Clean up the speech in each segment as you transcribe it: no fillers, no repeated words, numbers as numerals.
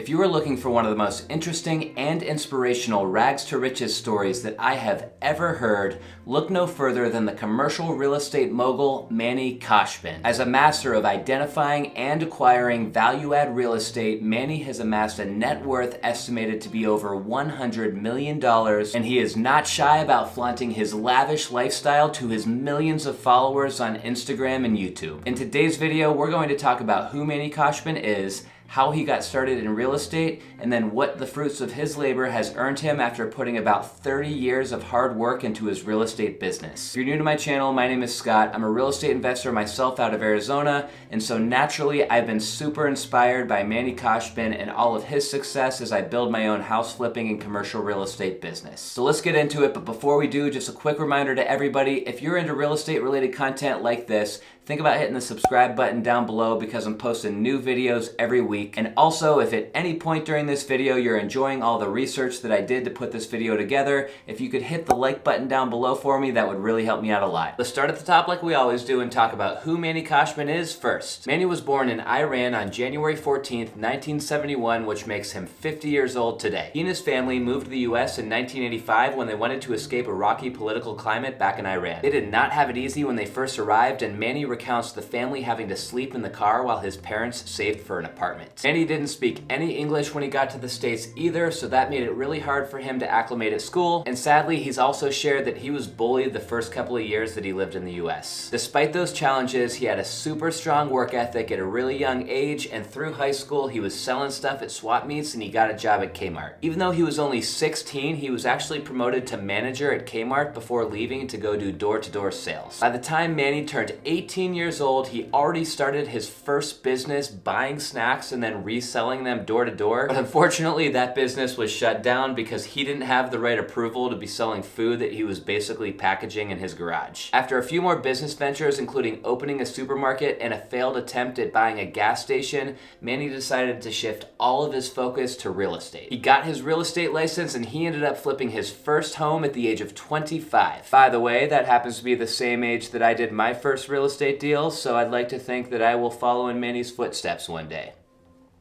If you are looking for one of the most interesting and inspirational rags to riches stories that I have ever heard, look no further than the commercial real estate mogul Manny Khoshbin. As a master of identifying and acquiring value-add real estate, Manny has amassed a net worth estimated to be over $100 million, and he is not shy about flaunting his lavish lifestyle to his millions of followers on Instagram and YouTube. In today's video, we're going to talk about who Manny Khoshbin is, how he got started in real estate, and then what the fruits of his labor has earned him after putting about 30 years of hard work into his real estate business. If you're new to my channel, my name is Scott. I'm a real estate investor myself out of Arizona, and so naturally I've been super inspired by Manny Khoshbin and all of his success as I build my own house flipping and commercial real estate business. So let's get into it, but before we do, just a quick reminder to everybody, if you're into real estate related content like this, think about hitting the subscribe button down below because I'm posting new videos every week. And also, if at any point during this video you're enjoying all the research that I did to put this video together, if you could hit the like button down below for me, that would really help me out a lot. Let's start at the top like we always do and talk about who Manny Khoshbin is first. Manny was born in Iran on January 14th, 1971, which makes him 50 years old today. He and his family moved to the US in 1985 when they wanted to escape a rocky political climate back in Iran. They did not have it easy when they first arrived, and Manny recounts the family having to sleep in the car while his parents saved for an apartment. Manny didn't speak any English when he got to the States either, so that made it really hard for him to acclimate at school, and sadly he's also shared that he was bullied the first couple of years that he lived in the US. Despite those challenges, he had a super strong work ethic at a really young age, and through high school he was selling stuff at swap meets and he got a job at Kmart. Even though he was only 16, he was actually promoted to manager at Kmart before leaving to go do door-to-door sales. By the time Manny turned 18 years old, he already started his first business buying snacks and then reselling them door to door. But unfortunately, that business was shut down because he didn't have the right approval to be selling food that he was basically packaging in his garage. After a few more business ventures, including opening a supermarket and a failed attempt at buying a gas station, Manny decided to shift all of his focus to real estate. He got his real estate license and he ended up flipping his first home at the age of 25. By the way, that happens to be the same age that I did my first real estate deal, so I'd like to think that I will follow in Manny's footsteps one day.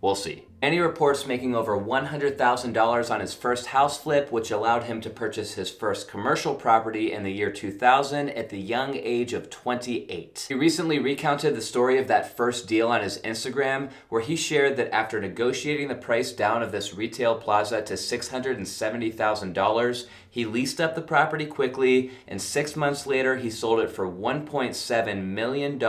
We'll see. Manny reports making over $100,000 on his first house flip, which allowed him to purchase his first commercial property in the year 2000 at the young age of 28. He recently recounted the story of that first deal on his Instagram, where he shared that after negotiating the price down of this retail plaza to $670,000, he leased up the property quickly, and 6 months later he sold it for $1.7 million,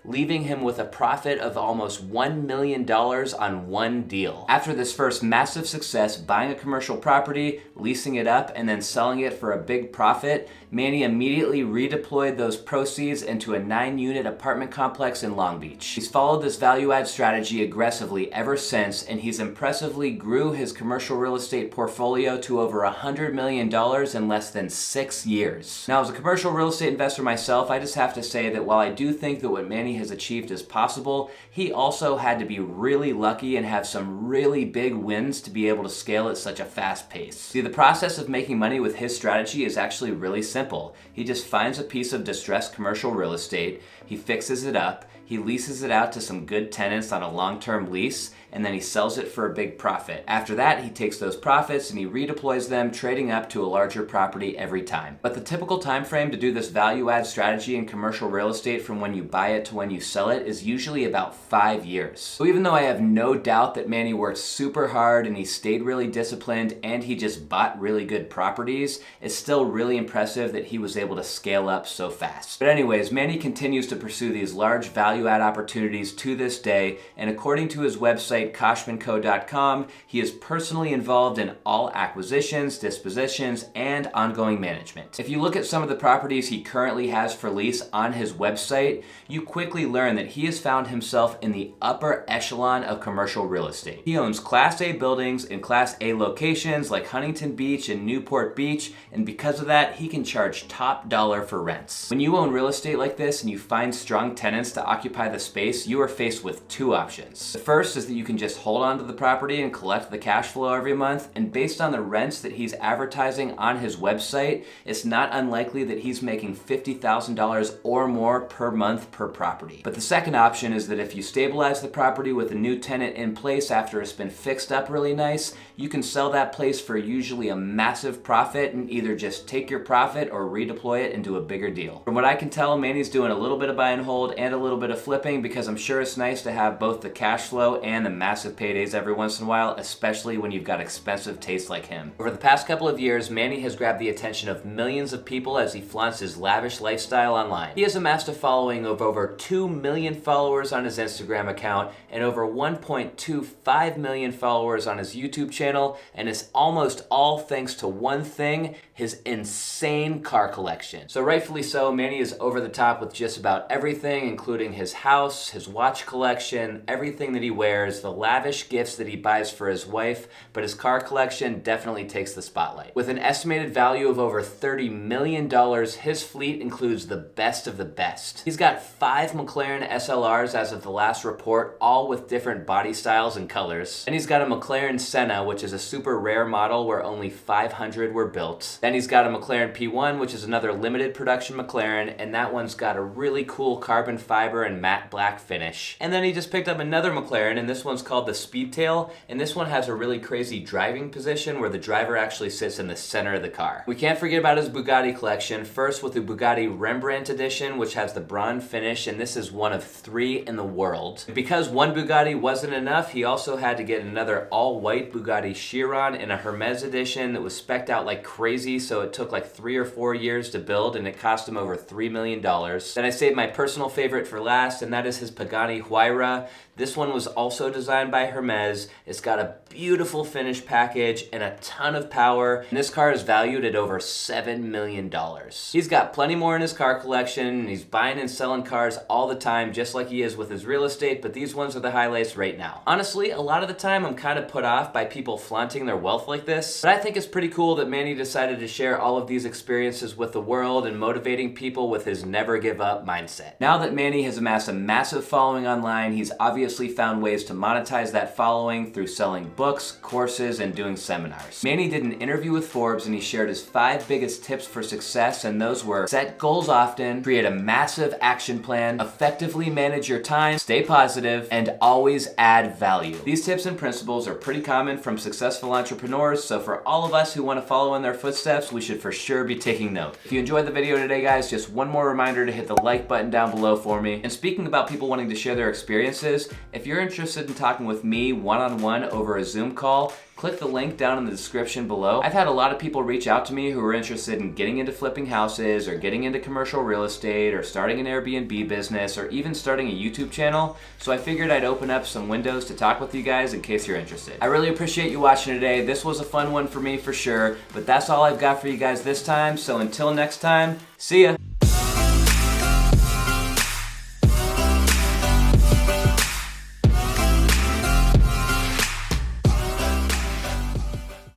leaving him with a profit of almost $1 million on one deal. After this first massive success, buying a commercial property, leasing it up, and then selling it for a big profit, Manny immediately redeployed those proceeds into a 9-unit apartment complex in Long Beach. He's followed this value-add strategy aggressively ever since, and he's impressively grew his commercial real estate portfolio to over $100 million in less than 6 years. Now, as a commercial real estate investor myself, I just have to say that while I do think that what Manny has achieved is possible, he also had to be really lucky and have some really big wins to be able to scale at such a fast pace. See, the process of making money with his strategy is actually really simple. He just finds a piece of distressed commercial real estate, he fixes it up, he leases it out to some good tenants on a long-term lease, and then he sells it for a big profit. After that, he takes those profits and he redeploys them, trading up to a larger property every time. But the typical time frame to do this value-add strategy in commercial real estate from when you buy it to when you sell it is usually about 5 years. So even though I have no doubt that Manny worked super hard and he stayed really disciplined and he just bought really good properties, it's still really impressive that he was able to scale up so fast. But anyways, Manny continues to pursue these large value-add opportunities to this day, and according to his website khoshbinco.com, he is personally involved in all acquisitions, dispositions, and ongoing management. If you look at some of the properties he currently has for lease on his website, you quickly learn that he has found himself in the upper echelon of commercial real estate. He owns Class A buildings in Class A locations like Huntington Beach and Newport Beach, and because of that, he can charge top dollar for rents. When you own real estate like this and you find strong tenants to occupy the space, you are faced with two options. The first is that you can just hold on to the property and collect the cash flow every month. And based on the rents that he's advertising on his website, it's not unlikely that he's making $50,000 or more per month per property. But the second option is that if you stabilize the property with a new tenant in place after it's been fixed up really nice, you can sell that place for usually a massive profit and either just take your profit or redeploy it into a bigger deal. From what I can tell, Manny's doing a little bit of buy and hold and a little bit of flipping, because I'm sure it's nice to have both the cash flow and the massive paydays every once in a while, especially when you've got expensive tastes like him. Over the past couple of years, Manny has grabbed the attention of millions of people as he flaunts his lavish lifestyle online. He has amassed a following of over 2 million followers on his Instagram account and over 1.25 million followers on his YouTube channel, and it's almost all thanks to one thing: his insane car collection. So rightfully so, Manny is over the top with just about everything, including his house, his watch collection, everything that he wears, the lavish gifts that he buys for his wife, but his car collection definitely takes the spotlight. With an estimated value of over $30 million, his fleet includes the best of the best. He's got 5 McLaren SLRs as of the last report, all with different body styles and colors. And he's got a McLaren Senna, which is a super rare model where only 500 were built. Then he's got a McLaren P1, which is another limited production McLaren, and that one's got a really cool carbon fiber and matte black finish. And then he just picked up another McLaren, and this one's called the Speedtail, and this one has a really crazy driving position where the driver actually sits in the center of the car. We can't forget about his Bugatti collection, first with the Bugatti Rembrandt edition, which has the bronze finish, and this is one of 3 in the world. Because one Bugatti wasn't enough, he also had to get another all-white Bugatti Chiron in a Hermes edition that was spec'd out like crazy, so it took like 3 or 4 years to build, and it cost him over $3 million. Then I saved my personal favorite for last, and that is his Pagani Huayra. This one was also designed by Hermes. It's got a beautiful finish package and a ton of power, and this car is valued at over $7 million. He's got plenty more in his car collection, and he's buying and selling cars all the time, just like he is with his real estate, but these ones are the highlights right now. Honestly, a lot of the time I'm kind of put off by people flaunting their wealth like this, but I think it's pretty cool that Manny decided to share all of these experiences with the world and motivating people with his never give up mindset. Now that Manny has amassed a massive following online, he's obviously found ways to monetize that following through selling books, courses, and doing seminars. Manny did an interview with Forbes, and he shared his 5 biggest tips for success, and those were: set goals often, create a massive action plan, effectively manage your time, stay positive, and always add value. These tips and principles are pretty common from successful entrepreneurs, so for all of us who want to follow in their footsteps, we should for sure be taking note. If you enjoyed the video today, guys, just one more reminder to hit the like button down below for me. And speaking about people wanting to share their experiences, if you're interested in talking with me one-on-one over a Zoom call, click the link down in the description below. I've had a lot of people reach out to me who are interested in getting into flipping houses or getting into commercial real estate or starting an Airbnb business or even starting a YouTube channel, so I figured I'd open up some windows to talk with you guys in case you're interested. I really appreciate you watching today. This was a fun one for me for sure, but that's all I've got for you guys this time, so until next time, see ya!